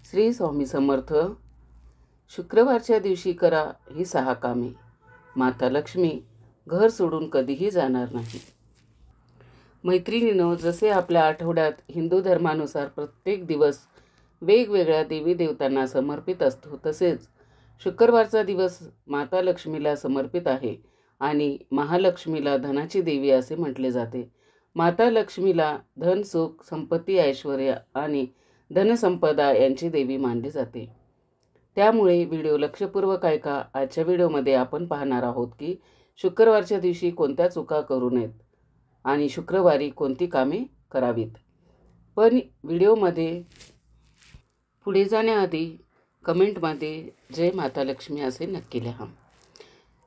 श्री स्वामी समर्थ. शुक्रवारच्या दिवशी करा ही 6 कामे. माता लक्ष्मी घर सोडून कधीही जाणार नाही. मैत्रिणींनो, जसे आपल्या आठवड्यात हिंदू धर्मानुसार प्रत्येक दिवस वेगवेगळ्या देवी देवतांना समर्पित असतो, तसेच शुक्रवारचा दिवस माता लक्ष्मीला समर्पित आहे आणि महालक्ष्मीला धनाची देवी असे म्हटले जाते. माता लक्ष्मीला धन, सुख, संपत्ती, ऐश्वर्य आणि धनसंपदा यांची देवी मानली जाते. त्यामुळे व्हिडिओ लक्षपूर्वक ऐका. आजच्या व्हिडिओमध्ये आपण पाहणार आहोत की शुक्रवारच्या दिवशी कोणत्या चुका करू नयेत आणि शुक्रवारी कोणती कामे करावीत. पण व्हिडिओमध्ये पुढे जाण्याआधी कमेंटमध्ये जय माता लक्ष्मी असे नक्की लिहा.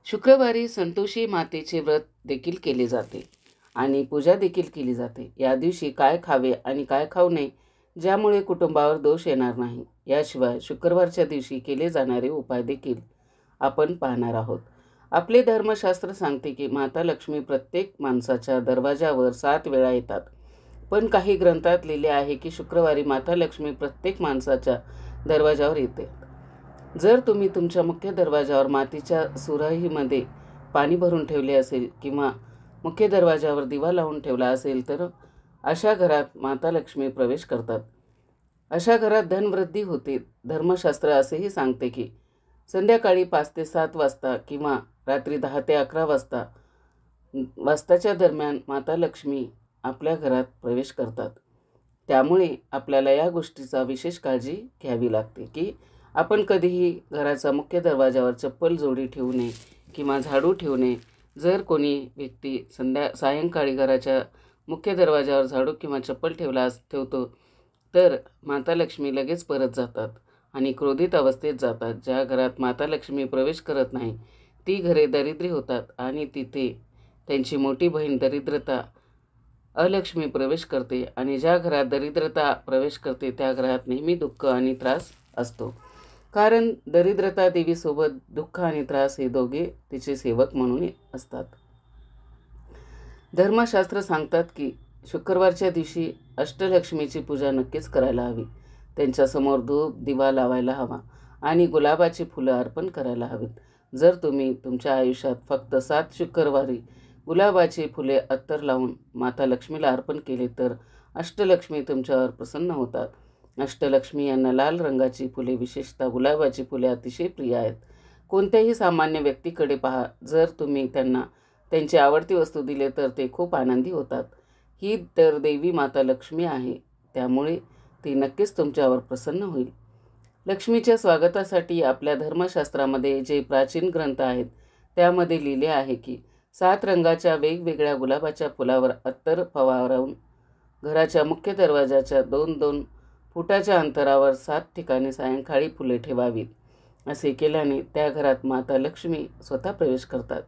शुक्रवारी संतोषी मातेचे व्रत देखील केले जाते आणि पूजा देखील केली जाते. या दिवशी काय खावे आणि काय खाऊ नये ज्यामुळे कुटुंबावर दोष येणार नाही, याशिवाय शुक्रवारच्या दिवशी केले जाणारे उपाय देखील आपण पाहणार आहोत. आपले धर्मशास्त्र सांगते की माता लक्ष्मी प्रत्येक माणसाच्या दरवाजावर 7 वेळा येतात. पण काही ग्रंथात लिहिले आहे की शुक्रवारी माता लक्ष्मी प्रत्येक माणसाच्या दरवाजावर येते. जर तुम्ही तुमच्या मुख्य दरवाजावर मातीच्या सुराहीमध्ये पाणी भरून ठेवले असेल किंवा मुख्य दरवाजावर दिवा लावून ठेवला असेल तर अशा घरात माता लक्ष्मी प्रवेश करतात. अशा घरात धनवृद्धी होते. धर्मशास्त्र असेही सांगते की संध्याकाळी 5 ते 7 वाजता किंवा रात्री 10 ते 11 वाजताच्या दरम्यान माता लक्ष्मी आपल्या घरात प्रवेश करतात. त्यामुळे आपल्याला या गोष्टीचा विशेष काळजी घ्यावी लागते की आपण कधीही घराचा मुख्य दरवाजावर चप्पल जोडी ठेवू नये किंवा झाडू ठेवू नये. जर व्यक्ती सायंकाळी घराच्या मुख्य दरवाजावर झाडू किंवा चप्पल ठेवतो तर माता लक्ष्मी लगेच परत जातात आणि क्रोधित अवस्थेत जातात. ज्या घरात माता लक्ष्मी प्रवेश करत नाही ती घरे दरिद्री होतात आणि तिथे त्यांची मोठी बहीण दरिद्रता अलक्ष्मी प्रवेश करते आणि ज्या घरात दरिद्रता प्रवेश करते त्या घरात नेहमी दुःख आणि त्रास असतो. कारण दरिद्रता देवीसोबत दुःख आणि त्रास हे दोघे तिचे सेवक म्हणून असतात. धर्मशास्त्र सांगतात की शुक्रवारच्या दिवशी अष्टलक्ष्मीची पूजा नक्कीच करायला हवी. त्यांच्यासमोर धूप दिवा लावायला हवा आणि गुलाबाची फुलं अर्पण करायला हवीत. जर तुम्ही तुमच्या आयुष्यात फक्त 7 शुक्रवारी गुलाबाची फुले अत्तर लावून माता लक्ष्मीला अर्पण केले तर अष्टलक्ष्मी तुमच्यावर प्रसन्न होतात. अष्टलक्ष्मी यांना लाल रंगाची फुले, विशेषतः गुलाबाची फुले अतिशय प्रिय आहेत. कोणत्याही सामान्य व्यक्तीकडे पहा, जर तुम्ही त्यांना त्यांची आवडती वस्तू दिले तर ते खूप आनंदी होतात. ही तर देवी माता लक्ष्मी आहे, त्यामुळे ती नक्कीच तुमच्यावर प्रसन्न होईल. लक्ष्मीच्या स्वागतासाठी आपल्या धर्मशास्त्रामध्ये जे प्राचीन ग्रंथ आहेत त्यामध्ये लिहिले आहे की 7 रंगाच्या वेगवेगळ्या गुलाबाच्या फुलावर अत्तर फवारून घराच्या मुख्य दरवाजाच्या 2-2 फुटाच्या अंतरावर 7 ठिकाणी सायंकाळी फुले ठेवावीत. असे केल्याने त्या घरात माता लक्ष्मी स्वतः प्रवेश करतात.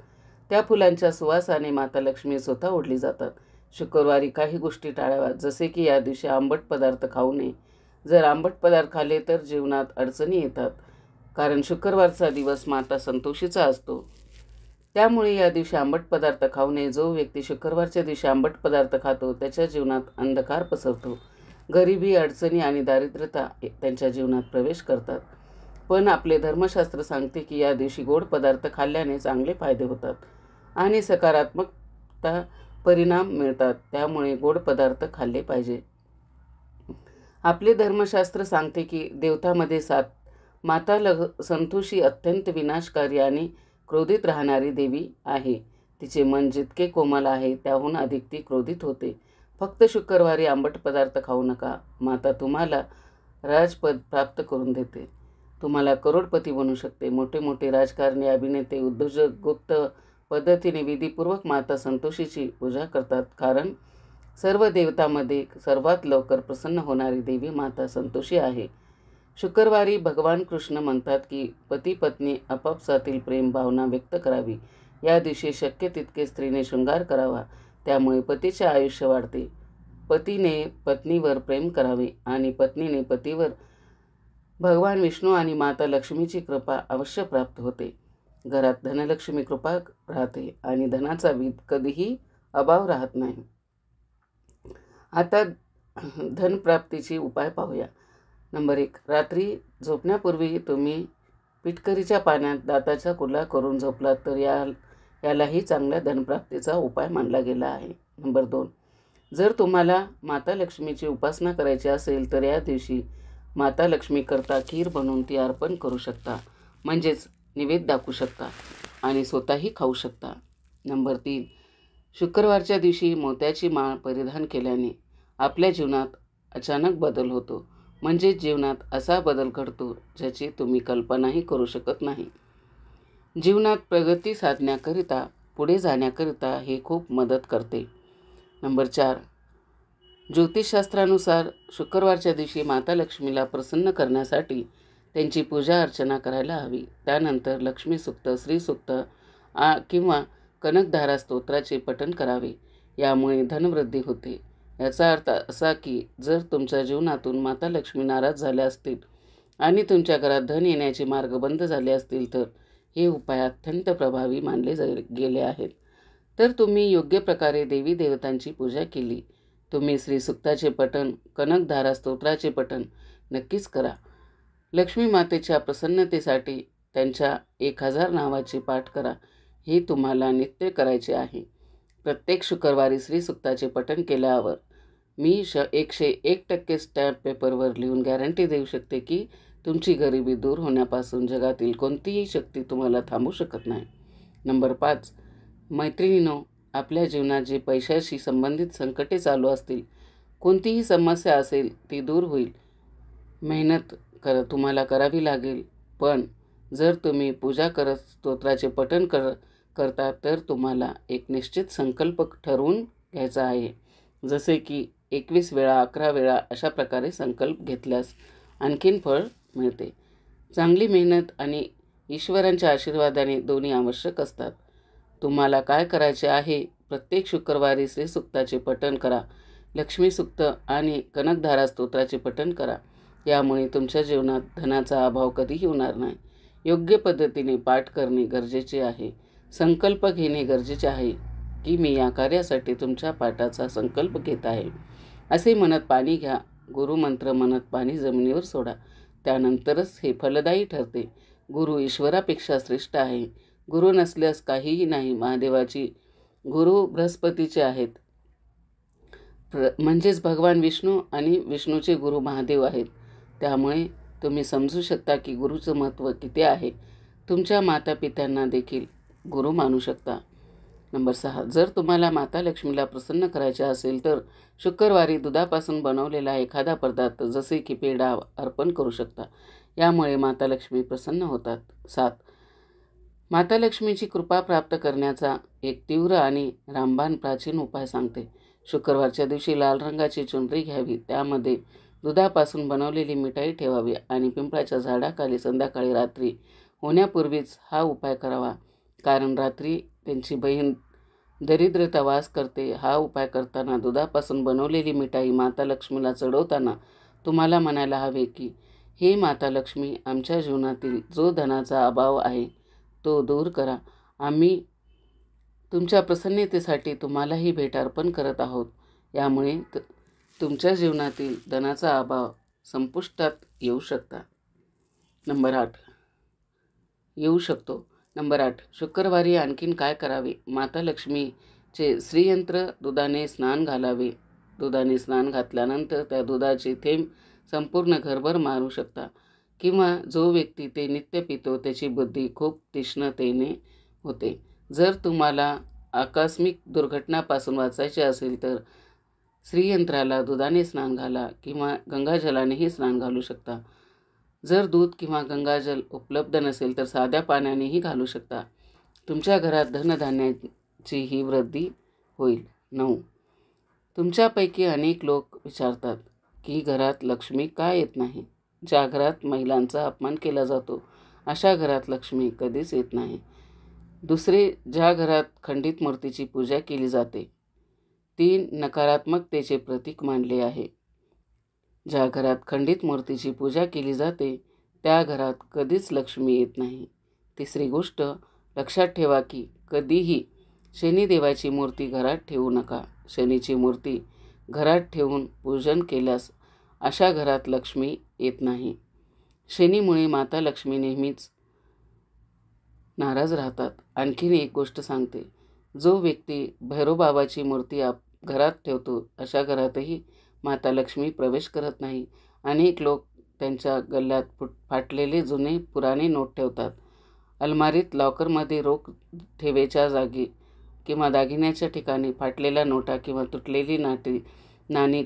त्या फुलांच्या सुवासाने माता लक्ष्मी स्वतः ओढली जातात. शुक्रवारी काही गोष्टी टाळाव्यात, जसे की या दिवशी आंबट पदार्थ खाऊ नये. जर आंबट पदार्थ खाल्ले तर जीवनात अडचणी येतात, कारण शुक्रवारचा दिवस माता संतोषीचा असतो. त्यामुळे या दिवशी आंबट पदार्थ खाऊ नये. जो व्यक्ती शुक्रवारच्या दिवशी आंबट पदार्थ खातो त्याच्या जीवनात अंधकार पसरतो. गरिबी, अडचणी आणि दारिद्र्यता त्यांच्या जीवनात प्रवेश करतात. पण आपले धर्मशास्त्र सांगते की या दिवशी गोड पदार्थ खाल्ल्याने चांगले फायदे होतात आणि सकारात्मकता परिणाम मिळतात. त्यामुळे गोड पदार्थ खाल्ले पाहिजे. आपले धर्मशास्त्र सांगते की देवतांमध्ये 7 माता संतोषी अत्यंत विनाशकारी आणि क्रोधित राहणारी देवी आहे. तिचे मन जितके कोमल आहे त्याहून अधिक ती क्रोधित होते. फक्त शुक्रवारी आंबट पदार्थ खाऊ नका. माता तुम्हाला राजपद प्राप्त करून देते, तुम्हाला करोडपती बनवू शकते. मोठे राजकारणी, अभिनेते, उद्योजक गुप्त पद्धतीने विधीपूर्वक माता संतोषीची पूजा करतात, कारण सर्व देवतांमध्ये सर्वात लवकर प्रसन्न होणारी देवी माता संतोषी आहे. शुक्रवारी भगवान कृष्ण म्हणतात की पती पत्नी आपापसातील प्रेम भावना व्यक्त करावी. या दिवशी शक्य तितके स्त्रीने शृंगार करावा, त्यामुळे पतीचे आयुष्य वाढते. पतीने पत्नीवर प्रेम करावे आणि पत्नीने पतीवर भगवान विष्णू आणि माता लक्ष्मीची कृपा अवश्य प्राप्त होते. घरात धनलक्ष्मी कृपा राहते आणि धनाचा कधीही अभाव राहत नाही. आता धनप्राप्तीचे उपाय पाहूया. नंबर 1, रात्री झोपण्यापूर्वी तुम्ही पिटकरीच्या पाण्यात दाताचा कुल्ला करून झोपलात तर यालाही चांगल्या धनप्राप्तीचा उपाय मानला गेला आहे. नंबर 2, जर तुम्हाला माता लक्ष्मीची उपासना करायची असेल तर या दिवशी माता लक्ष्मीकरता खीर बनवून ती अर्पण करू शकता, म्हणजेच निवेद दाखवू शकता आणि स्वतःही खाऊ शकता. नंबर 3, शुक्रवारच्या दिवशी मोत्याची माळ परिधान केल्याने आपल्या जीवनात अचानक बदल होतो, म्हणजेच जीवनात असा बदल घडतो ज्याची तुम्ही कल्पनाही करू शकत नाही. जीवनात प्रगती साधण्याकरिता, पुढे जाण्याकरिता हे खूप मदत करते. नंबर 4, ज्योतिषशास्त्रानुसार शुक्रवारच्या दिवशी माता लक्ष्मीला प्रसन्न करण्यासाठी त्यांची पूजा अर्चना करायला हवी. त्यानंतर लक्ष्मी सूक्त, श्रीसूक्त किंवा कनकधारा स्तोत्राचे पठण करावे. यामुळे धनवृद्धी होते. याचा अर्थ असा की जर तुमच्या जीवनातून माता लक्ष्मी नाराज झाल्या असतील आणि तुमच्या घरात धन येण्याचे मार्ग बंद झाले असतील तर हे उपाय अत्यंत प्रभावी मानले गेले आहेत. तर तुम्ही योग्य प्रकारे देवी देवतांची पूजा केली. तुम्ही श्रीसूक्ताचे पठण, कनकधारा स्तोत्राचे पठण नक्कीच करा. लक्ष्मी मातेच्या प्रसन्नतेसाठी त्यांच्या 1000 नावाचे पाठ करा. हे तुम्हाला नित्य करायचे आहे. प्रत्येक शुक्रवारी श्रीसूक्ताचे पठण केल्यावर मी 101% स्टॅम्प पेपरवर लिहून गॅरंटी देऊ शकते की तुमची गरिबी दूर होण्यापासून जगातील कोणतीही शक्ती तुम्हाला थांबवू शकत नाही. नंबर 5, मैत्रिणींनो, आपल्या जीवनात जे पैशाशी संबंधित संकटे चालू असतील, कोणतीही समस्या असेल ती दूर होईल. मेहनत तुम्हाला करावी लागेल, पण जर तुम्ही पूजा करत स्तोत्राचे पठण करता तर तुम्हाला एक निश्चित संकल्प ठरवून घ्यायचा आहे. जसे की 21 वेळा, 11 वेळा अशा प्रकारे संकल्प घेतल्यास आणखीन फळ मिळते. चांगली मेहनत आणि ईश्वरांच्या आशीर्वादाने दोन्ही आवश्यक असतात. तुम्हाला काय करायचे आहे? प्रत्येक शुक्रवारी श्रीसूक्ताचे पठण करा, लक्ष्मी सूक्त आणि कनकधारा स्तोत्राचे पठण करा. यामुळे तुमच्या जीवनात धनाचा अभाव कधीही होणार नाही. योग्य पद्धतीने पाठ करणे गरजेचे आहे. संकल्प घेणे गरजेचे आहे की मी या कार्यासाठी तुमच्या पाठाचा संकल्प घेत आहे असे म्हणत पाणी घ्या. गुरुमंत्र म्हणत पाणी जमिनीवर सोडा. त्यानंतरच हे फलदायी ठरते. गुरु ईश्वरापेक्षा श्रेष्ठ आहे. गुरु नसल्यास काहीही नाही. महादेवाची गुरु बृहस्पतीचे आहेत, म्हणजेच भगवान विष्णू, आणि विष्णूचे गुरु महादेव आहेत. त्यामुळे तुम्ही समजू शकता की गुरुचं महत्त्व किती आहे. तुमच्या मातापित्यांना देखील गुरु मानू शकता. नंबर 6, जर तुम्हाला माता लक्ष्मीला प्रसन्न करायचे असेल तर शुक्रवारी दुधापासून बनवलेला एखादा पदार्थ जसे की पेढा अर्पण करू शकता. यामुळे माता लक्ष्मी प्रसन्न होतात. 7, माता लक्ष्मीची कृपा प्राप्त करण्याचा एक तीव्र आणि रामबाण प्राचीन उपाय सांगते. शुक्रवारच्या दिवशी लाल रंगाची चुनरी घ्यावी, त्यामध्ये दुधापासून बनवलेली मिठाई ठेवावी आणि पिंपळाच्या झाडाखाली संध्याकाळी रात्री होण्यापूर्वीच हा उपाय करावा. कारण रात्री त्यांची बहीण दरिद्रता वास करते. हा उपाय करताना दुधापासून बनवलेली मिठाई माता लक्ष्मीला चढवताना तुम्हाला म्हणायला हवे की हे माता लक्ष्मी, आमच्या जीवनातील जो धनाचा अभाव आहे तो दूर करा. आम्ही तुमच्या प्रसन्नतेसाठी तुम्हालाही भेट अर्पण करत आहोत. यामुळे तुमच्या जीवनातील धनाचा अभाव संपुष्टात येऊ शकतो. नंबर 8, शुक्रवारी आणखीन काय करावे? माता लक्ष्मीचे श्रीयंत्र दुधाने स्नान घालावे. दुधाने स्नान घातल्यानंतर त्या दुधाचे थेंब संपूर्ण घरभर मारू शकता किंवा जो व्यक्ती ते नित्य पितो त्याची बुद्धी खूप तीक्ष्णतेने होते. जर तुम्हाला आकस्मिक दुर्घटनापासून वाचायचे असेल तर श्रीयंत्राला दुधाने स्नान घाला किंवा गंगाजलानेही स्नान घालू शकता. जर दूध किंवा गंगाजल उपलब्ध नसेल तर साध्या पाण्यानेही घालू शकता. तुमच्या घरात धनधान्याची ही वृद्धी होईल. 9, तुमच्यापैकी अनेक लोक विचारतात की घरात लक्ष्मी का येत नाही? ज्या घरात महिलांचा अपमान केला जातो अशा घरात लक्ष्मी कधीच येत नाही. दुसरे, ज्या घरात खंडित मूर्तीची पूजा केली जाते ती नकारात्मकतेचे प्रतीक मानले आहे. ज्या घरात खंडित मूर्तीची पूजा केली जाते त्या घरात कधीच लक्ष्मी येत नाही. तिसरी गोष्ट, लक्षात ठेवा की कधीही शनिदेवाची मूर्ती घरात ठेवू नका. शनीची मूर्ती घरात ठेवून पूजन केल्यास अशा घरात लक्ष्मी येत नाही. शनीमुळे माता लक्ष्मी नेहमीच नाराज राहतात. आणखीन एक गोष्ट सांगते, जो व्यक्ती भैरवबाबाची मूर्ती घरात ठेवतो अशा घरातही माता लक्ष्मी प्रवेश करत नाही. अनेक लोक त्यांच्या गल्ल्यात फाटलेले जुने पुराणे नोट ठेवतात. अलमारीत लॉकरमध्ये रोख ठेवेच्या जागी किंवा दागिन्याच्या ठिकाणी फाटलेल्या नोटा किंवा तुटलेली नाणी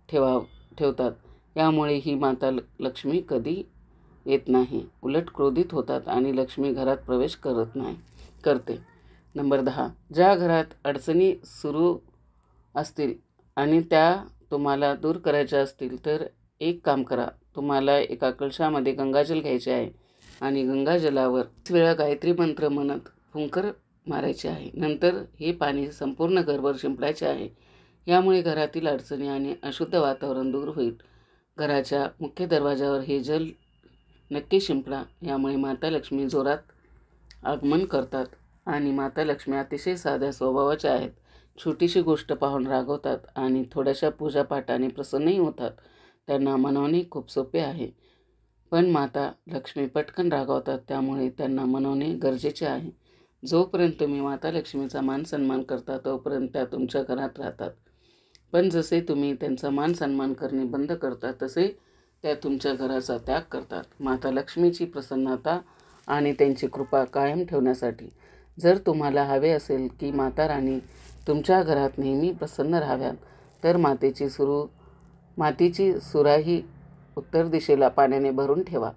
ठेवतात. यामुळे ही माता लक्ष्मी कधी येत नाही, उलट क्रोधित होतात आणि लक्ष्मी घरात प्रवेश करते. नंबर 10. ज्या घरात अडचणी सुरू असतील आणि त्या तुम्हाला दूर करायच्या असतील तर एक काम करा. तुम्हाला एका कलशामध्ये गंगाजल घ्यायचे आहे आणि गंगाजलावर 5 वेळा गायत्री मंत्र म्हणत फुंकर मारायचे आहे. नंतर हे पाणी संपूर्ण घरभर शिंपडायचे आहे. यामुळे घरातील अडचणी आणि अशुद्ध वातावरण दूर होईल. घराच्या मुख्य दरवाजावर हे जल नक्की शिंपडा. यामुळे माता लक्ष्मी जोरात आगमन करतात आणि माता लक्ष्मी अतिशय साध्या स्वभावाच्या आहेत. छोटीशी गोष्ट पाहून रागवतात आणि थोड्याशा पूजापाठाने प्रसन्नही होतात. त्यांना मनवणे खूप सोपे आहे, पण माता लक्ष्मी पटकन रागावतात, त्यामुळे त्यांना मनवणे गरजेचे आहे. जोपर्यंत तुम्ही माता लक्ष्मीचा मान सन्मान करता तोपर्यंत त्या तुमच्या घरात राहतात. पण जसे तुम्ही त्यांचा मान सन्मान करणे बंद करता तसे त्या तुमच्या घराचा त्याग करतात. माता लक्ष्मीची प्रसन्नता आणि त्यांची कृपा कायम ठेवण्यासाठी जर तुम्हाला हवे असेल की माता राणी तुमच्या घरात नेहमी प्रसन्न राहाव्यात तर मातीची सुराही उत्तर दिशेला पाण्याने भरून ठेवा.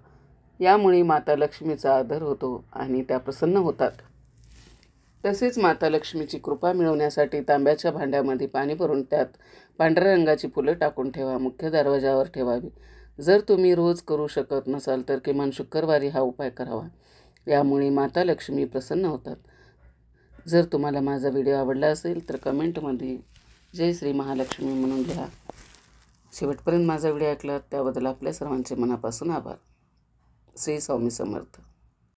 यामुळे माता लक्ष्मीचा आदर होतो आणि त्या प्रसन्न होतात. तसेच माता लक्ष्मीची कृपा मिळवण्यासाठी तांब्याच्या भांड्यामध्ये पाणी भरून त्यात पांढऱ्या रंगाची फुलं टाकून ठेवा. मुख्य दरवाजावर ठेवावी. जर तुम्ही रोज करू शकत नसाल तर किमान शुक्रवारी हा उपाय करावा. यामुळे माता लक्ष्मी प्रसन्न होतात. जर तुम्हाला माझा व्हिडिओ आवडला असेल तर कमेंटमध्ये जय श्री महालक्ष्मी म्हणून लिहा. शेवटपर्यंत माझा व्हिडिओ ऐकलात त्याबद्दल आपल्या सर्वांचे मनापासून आभार. श्री स्वामी समर्थ.